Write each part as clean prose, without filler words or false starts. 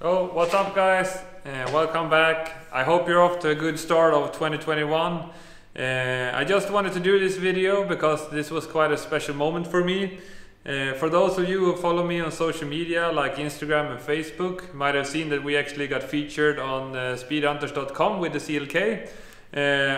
Oh, what's up guys? Welcome back. I hope you're off to a good start of 2021. I just wanted to do this video because this was quite a special moment for me. For those of you who follow me on social media like Instagram and Facebook, might have seen that we actually got featured on speedhunters.com with the CLK.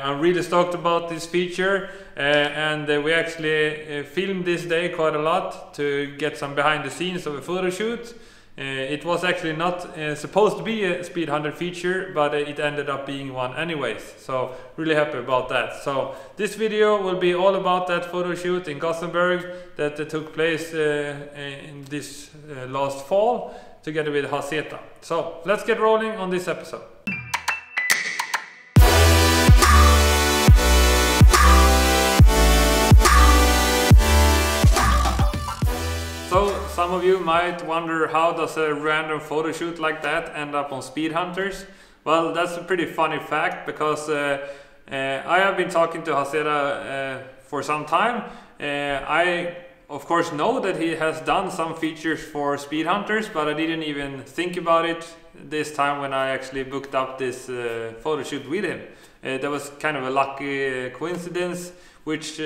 I'm really stoked about this feature and we actually filmed this day quite a lot to get some behind the scenes of a photo shoot. It was actually not supposed to be a Speed Hunter feature, but it ended up being one anyways, so really happy about that. So this video will be all about that photo shoot in Gothenburg that took place in this last fall together with Hazeta. So let's get rolling on this episode. So some of you might wonder, how does a random photo shoot like that end up on Speed Hunters? Well, that's a pretty funny fact because I have been talking to Hazeta for some time. I of course know that he has done some features for Speed Hunters, but I didn't even think about it this time when I actually booked up this photo shoot with him. That was kind of a lucky coincidence, which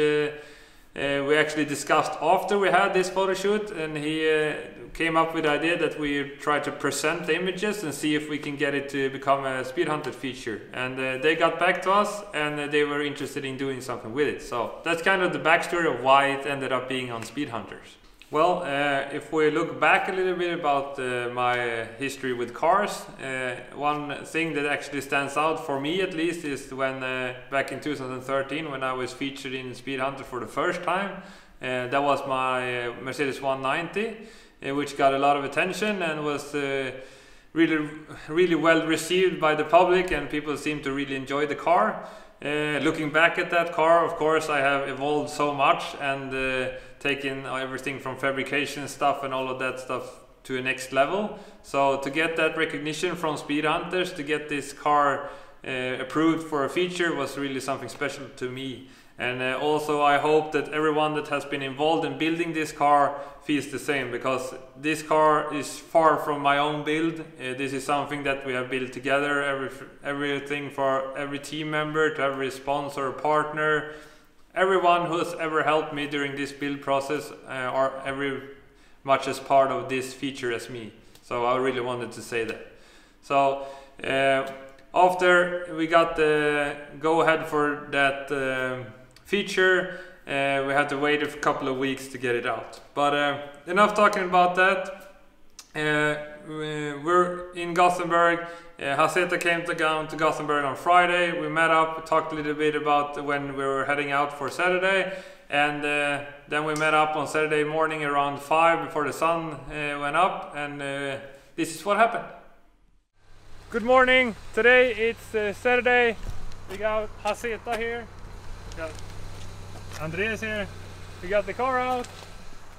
we actually discussed after we had this photo shoot, and he came up with the idea that we try to present the images and see if we can get it to become a Speed Hunter feature. And they got back to us and they were interested in doing something with it. So that's kind of the backstory of why it ended up being on Speed Hunters. Well, if we look back a little bit about my history with cars, one thing that actually stands out for me at least is when back in 2013 when I was featured in Speed Hunter for the first time. That was my Mercedes 190, which got a lot of attention and was really well received by the public, and people seemed to really enjoy the car. Looking back at that car, of course, I have evolved so much and taken everything from fabrication stuff and all of that stuff to a next level. So to get that recognition from Speed Hunters, to get this car approved for a feature, was really something special to me. And also I hope that everyone that has been involved in building this car feels the same, because this car is far from my own build. This is something that we have built together, everything for every team member to every sponsor, partner, everyone who has ever helped me during this build process are every much as part of this feature as me. So I really wanted to say that. So after we got the go-ahead for that feature, we had to wait a couple of weeks to get it out. But enough talking about that. We're in Gothenburg. Hazeta came down to Gothenburg on Friday. We met up, talked a little bit about when we were heading out for Saturday, and then we met up on Saturday morning around 5 before the sun went up, and this is what happened. Good morning. Today it's Saturday. We got Hazeta here. We got Andreas here. We got the car out,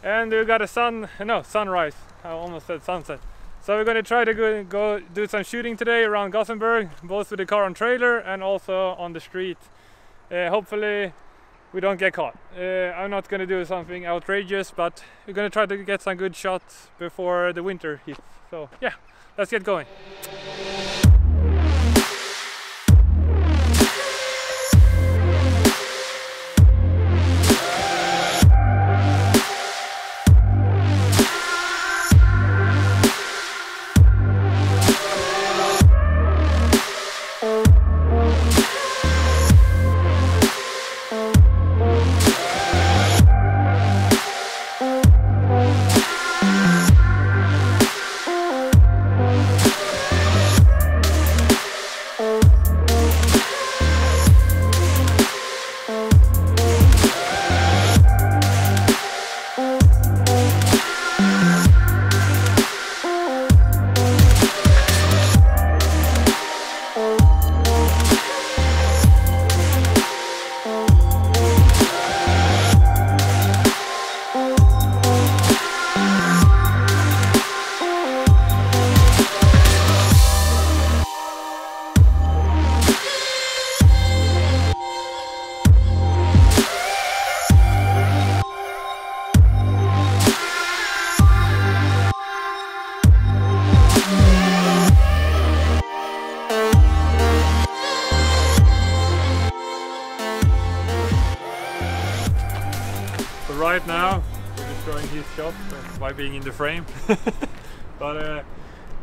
and we got a sunrise. I almost said sunset. So we're going to try to go do some shooting today around Gothenburg, both with the car on trailer and also on the street. Hopefully we don't get caught. I'm not going to do something outrageous, but we're going to try to get some good shots before the winter hits. So yeah, let's get going. right now. We're destroying his shot by being in the frame. But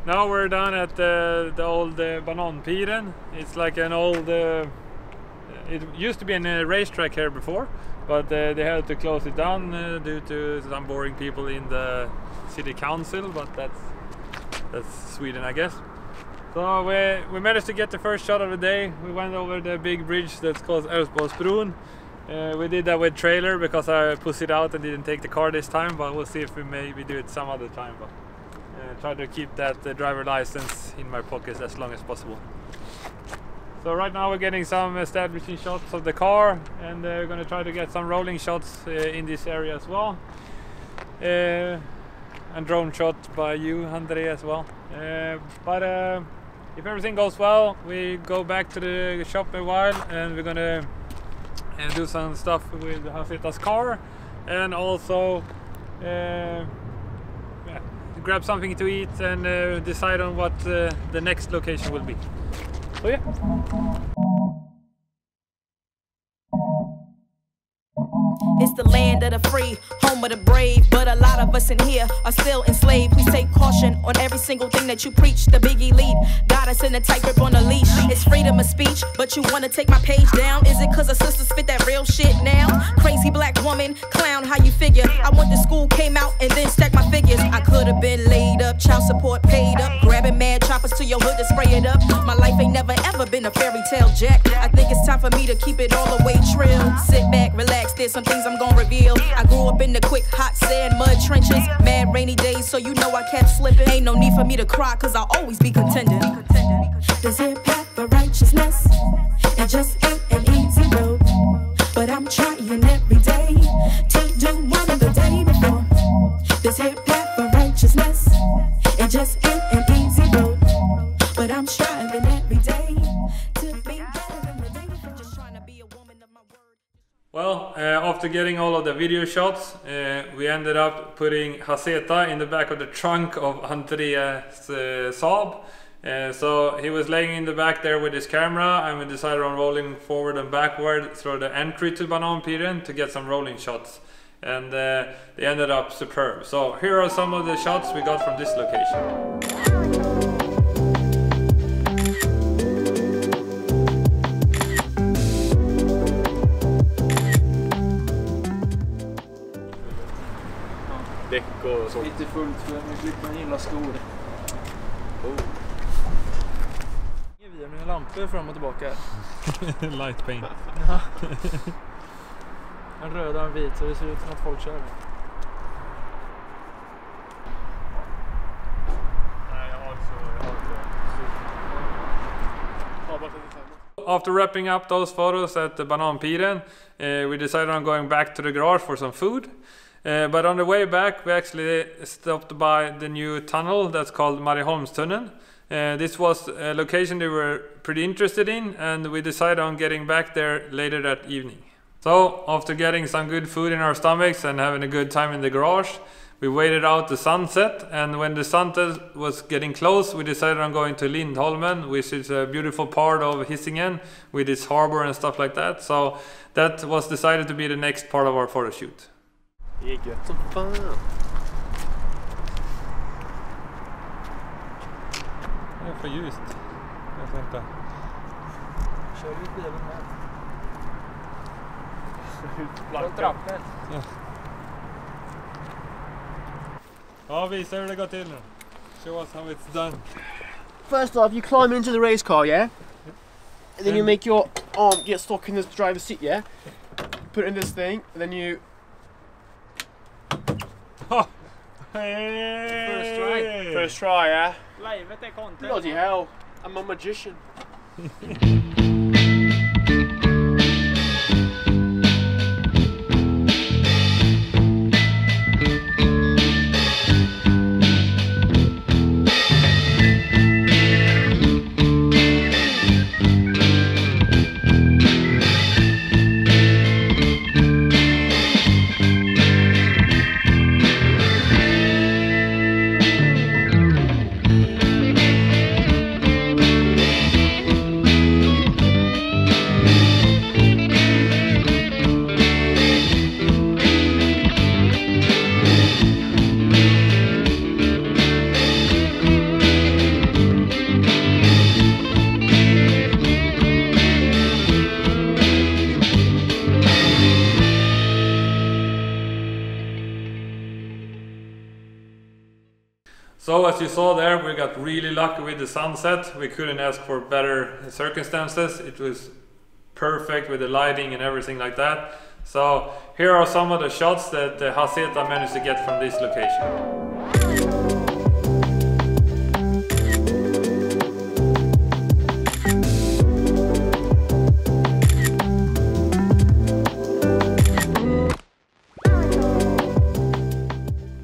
now we're down at the old Bananpiren. It's like an old... it used to be a racetrack here before, but they had to close it down due to some boring people in the city council, but that's Sweden, I guess. So we managed to get the first shot of the day. We went over the big bridge that's called Älvsborgsbron. We did that with trailer because I pussied out and didn't take the car this time, but we'll see if we maybe do it some other time. But try to keep that driver license in my pocket as long as possible. So right now we're getting some establishing shots of the car, and we're going to try to get some rolling shots in this area as well. And drone shot by you, André, as well. But if everything goes well, we go back to the shop a while, and we're going to do some stuff with Hazeta's car, and also grab something to eat and decide on what the next location will be. So yeah. It's the land of the free, home of the brave, but a lot of us in here are still enslaved. Please take caution on every single thing that you preach. The big elite got us in a tight grip on the leash. It's freedom of speech, but you wanna take my page down? Is it cause our sisters spit that real shit now? Crazy black woman, clown, how you figure? I went to school, came out, and then stacked my figures. I could've been laid up, child support paid up, grabbing mad choppers to your hood to spray it up. My life ain't never ever been a fairy tale, Jack. I think it's time for me to keep it all the way trill. Sit back, relax, there's some things I'm gonna reveal. I grew up in the quick, hot sand, mud trenches, mad rainy days, so you know I kept slipping. Ain't no need for me to cry, cause I'll always be contending. There's a path for righteousness, it just ain't an easy road, but I'm trying every day to do more than the day before. There's a path for righteousness, it just ain't an easy road, but I'm striving every day to be better than the day before. Just trying to be a woman of my word. Well, after getting all of the video shots, we ended up putting Hazeta in the back of the trunk of Andreas Saab. So he was laying in the back there with his camera, and we decided on rolling forward and backward through the entry to Bananpiren to get some rolling shots. And they ended up superb. So here are some of the shots we got from this location. Däck och så. Lite fullt för nu slipper man gilla stor. Oh. Vi har mina lampor fram och tillbaka här. Light paint. En röd och en vit, så det ser ut som att folk kör. Nej, jag har så. After wrapping up those photos at the Bananpiren, we decided on going back to the garage for some food. But on the way back, we actually stopped by the new tunnel that's called Marieholmstunneln. This was a location they were pretty interested in, and we decided on getting back there later that evening. So, after getting some good food in our stomachs and having a good time in the garage, we waited out the sunset, and when the sunset was getting close, we decided on going to Lindholmen, which is a beautiful part of Hisingen with its harbor and stuff like that. So that was decided to be the next part of our photo shoot. Det är gött som fan. Det är för ljust. Jag vet inte. Kör ut bilen här. Från trappen. Ja, visa hur det går till nu. Show us how it's done. First off, you climb into the race car, yeah? And then you make your arm get stuck in the driver's seat, yeah? Put it in this thing, and then you... Hey! First try. First try, yeah? Livet är content. Bloody hell, I'm a magician. So as you saw there, we got really lucky with the sunset. We couldn't ask for better circumstances. It was perfect with the lighting and everything like that. So here are some of the shots that Hazeta managed to get from this location.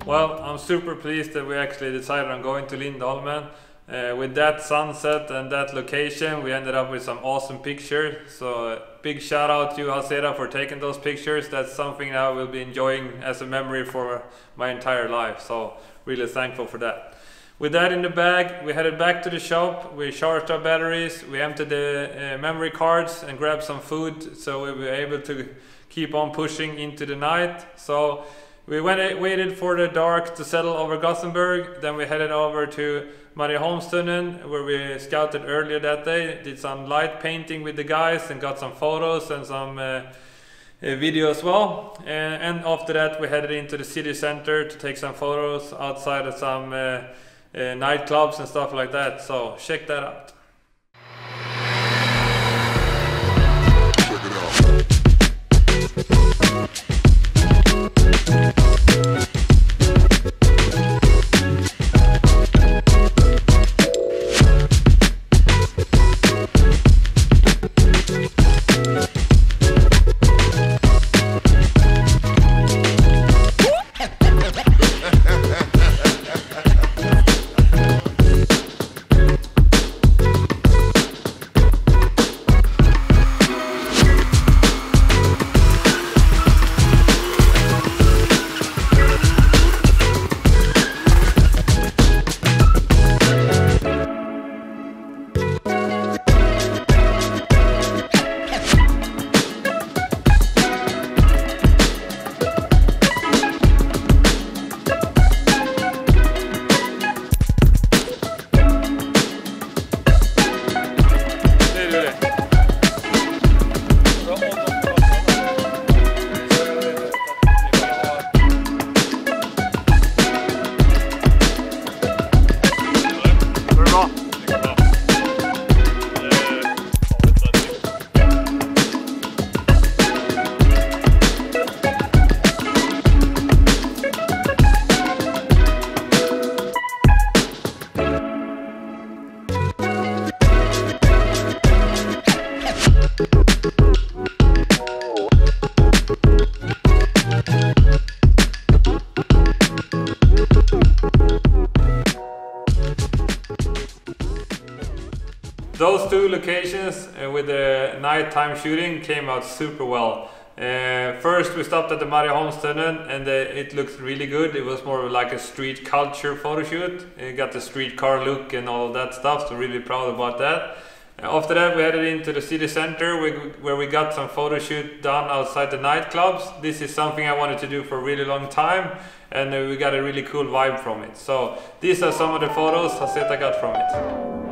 Well, I'm super pleased that we actually decided on going to Lindholmen. With that sunset and that location, we ended up with some awesome pictures. So big shout out to Hazeta for taking those pictures. That's something that I will be enjoying as a memory for my entire life. So really thankful for that. With that in the bag, we headed back to the shop. We charged our batteries, we emptied the memory cards and grabbed some food so we were able to keep on pushing into the night. So we waited for the dark to settle over Gothenburg, then we headed over to Marieholmstunneln where we scouted earlier that day, did some light painting with the guys and got some photos and some video as well. And after that we headed into the city center to take some photos outside of some nightclubs and stuff like that, so check that out. Those two locations with the nighttime shooting came out super well. First we stopped at the Marieholmstunneln and it looked really good. It was more like a street culture photo shoot. It got the streetcar look and all of that stuff, so really proud about that. After that we headed into the city center where we got some photo shoot done outside the nightclubs. This is something I wanted to do for a really long time and we got a really cool vibe from it. So these are some of the photos Hazeta got from it.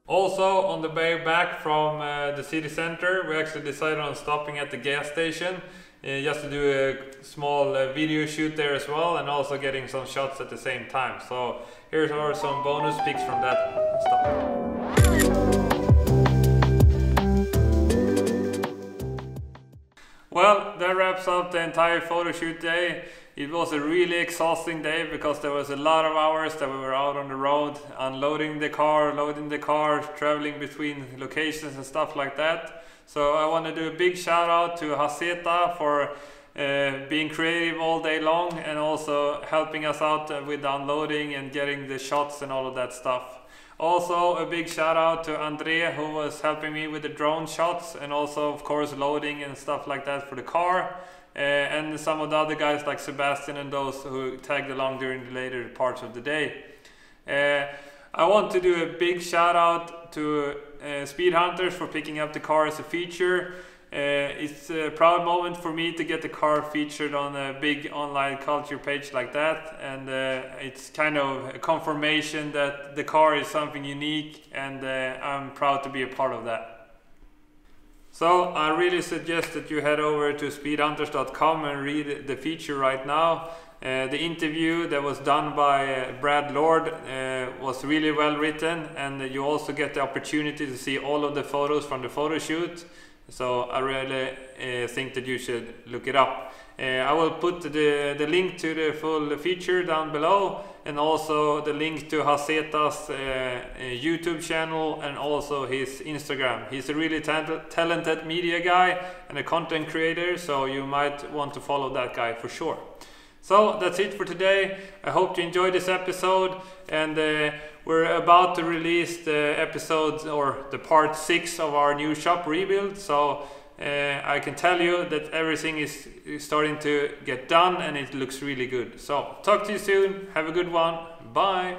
Also, on the way back from the city center, we actually decided on stopping at the gas station just to do a small video shoot there as well, and also getting some shots at the same time. So here are some bonus pics from that stop. Well, that wraps up the entire photo shoot day. It was a really exhausting day because there was a lot of hours that we were out on the road, unloading the car, loading the car, traveling between locations and stuff like that. So I want to do a big shout out to Hazeta for being creative all day long and also helping us out with the unloading and getting the shots and all of that stuff. Also a big shout out to Andre, who was helping me with the drone shots and also of course loading and stuff like that for the car. And some of the other guys like Sebastian and those who tagged along during the later parts of the day. I want to do a big shout out to Speed Hunters for picking up the car as a feature. It's a proud moment for me to get the car featured on a big online culture page like that, and it's kind of a confirmation that the car is something unique, and I'm proud to be a part of that. So I really suggest that you head over to speedhunters.com and read the feature right now. The interview that was done by Brad Lord was really well written, and you also get the opportunity to see all of the photos from the photo shoot. So I really think that you should look it up. I will put the link to the full feature down below, and also the link to Hazeta's YouTube channel and also his Instagram. He's a really talented media guy and a content creator, so you might want to follow that guy for sure. So that's it for today. I hope you enjoyed this episode, and we're about to release the episodes or the part 6 of our new shop rebuild. So I can tell you that everything is starting to get done and it looks really good. So talk to you soon. Have a good one. Bye.